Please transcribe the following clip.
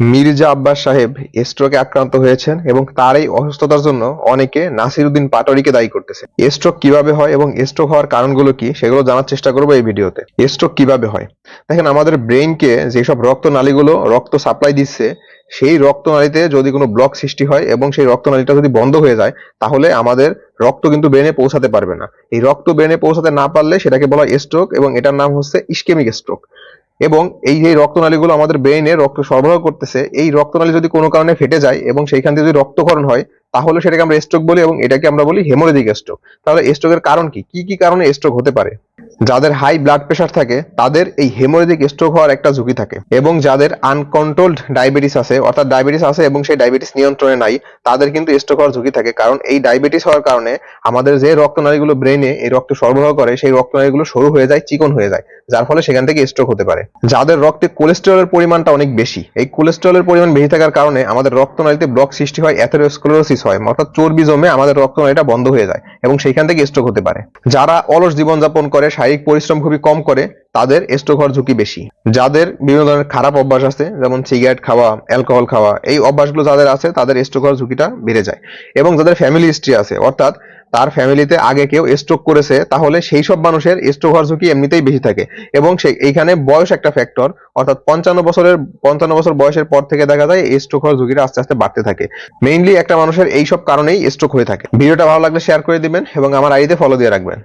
মির্জা আব্বাস সাহেব স্ট্রোকে আক্রান্ত হয়েছেন এবং তার এই অসুস্থতার জন্য অনেকে নাসিরউদ্দিন পাটোয়ারিকে দায়ী করতেছে। স্ট্রোক কিভাবে হয় এবং স্ট্রোক হওয়ার কারণগুলো কি সেগুলো জানার চেষ্টা করবো এই ভিডিওতে। স্ট্রোক কিভাবে হয়? দেখেন, আমাদের ব্রেইনকে যেসব রক্তনালীগুলো রক্ত সাপ্লাই দিচ্ছে, সেই রক্তনালীতে যদি কোনো ব্লক সৃষ্টি হয় এবং সেই রক্তনালীটা যদি বন্ধ হয়ে যায়, তাহলে আমাদের রক্ত কিন্তু ব্রেনে পৌঁছাতে পারবে না। এই রক্ত ব্রেনে পৌঁছাতে না পারলে সেটাকে বলা হয় স্ট্রোক এবং এটার নাম হচ্ছে ইসকেমিক স্ট্রোক। এবং এই যে রক্তনালীগুলো আমাদের ব্রেইনে রক্ত সরবরাহ করতেছে, এই রক্তনালী যদি কোনো কারণে ফেটে যায় এবং সেইখান থেকে যদি রক্তক্ষরণ হয়, তাহলে সেটাকে আমরা স্ট্রোক বলি এবং এটাকে আমরা বলি হেমোরেজিক স্ট্রোক। তাহলে স্ট্রোকের কারণ কি কি কি কারণে স্ট্রোক হতে পারে? যাদের হাই ব্লাড প্রেশার থাকে তাদের এই হেমোরেজিক স্ট্রোক হওয়ার একটা ঝুঁকি থাকে, এবং যাদের আনকন্ট্রোলড ডায়াবেটিস আছে, অর্থাৎ ডায়াবেটিস আছে এবং সেই ডায়াবেটিস নিয়ন্ত্রণে নাই, তাদের কিন্তু স্ট্রোক হওয়ার ঝুঁকি থাকে। কারণ এই ডায়াবেটিস হওয়ার কারণে আমাদের যে রক্তনালীগুলো ব্রেনে এই রক্ত সরবরাহ করে, সেই রক্তনালীগুলো সরু হয়ে যায়, চিকন হয়ে যায়, যার ফলে সেখান থেকে স্ট্রোক হতে পারে। যাদের রক্তে কোলেস্টেরলের পরিমাণটা অনেক বেশি, এই কোলেস্টেরলের পরিমাণ বেশি থাকার কারণে আমাদের রক্তনালীতে ব্লক সৃষ্টি হয়, অ্যাথেরোস্ক্লেরোসিস হয়, অর্থাৎ চর্বি জমে আমাদের রক্তনালীটা বন্ধ হয়ে যায় এবং সেইখান থেকে স্ট্রোক হতে পারে। যারা অলস জীবনযাপন করে, শারীরিক পরিশ্রম খুবই কম করে, তাদের স্ট্রোক হওয়ার ঝুঁকি বেশি। যাদের বিভিন্ন ধরনের খারাপ অভ্যাস আছে, যেমন সিগারেট খাওয়া, অ্যালকোহল খাওয়া, এই অভ্যাসগুলো যাদের আছে তাদের স্ট্রোক হওয়ার ঝুঁকিটা বেড়ে যায়। এবং যাদের ফ্যামিলি হিস্ট্রি আছে, অর্থাৎ তার ফ্যামিলিতে আগে কেউ স্ট্রোক করেছে, তাহলে সেই সব মানুষের স্ট্রোক হওয়ার ঝুঁকি এমনিতেই বেশি থাকে। এবং এইখানে বয়স একটা ফ্যাক্টর, অর্থাৎ 55 বছর বয়সের পর থেকে দেখা যায় এই স্ট্রোক হওয়ার ঝুঁকিটা আস্তে আস্তে বাড়তে থাকে। মেইনলি একটা মানুষের এইসব কারণেই স্ট্রোক হয়ে থাকে। ভিডিওটা ভালো লাগলে শেয়ার করে দিবেন এবং আমার আইডিতে ফলো দিয়ে রাখবেন।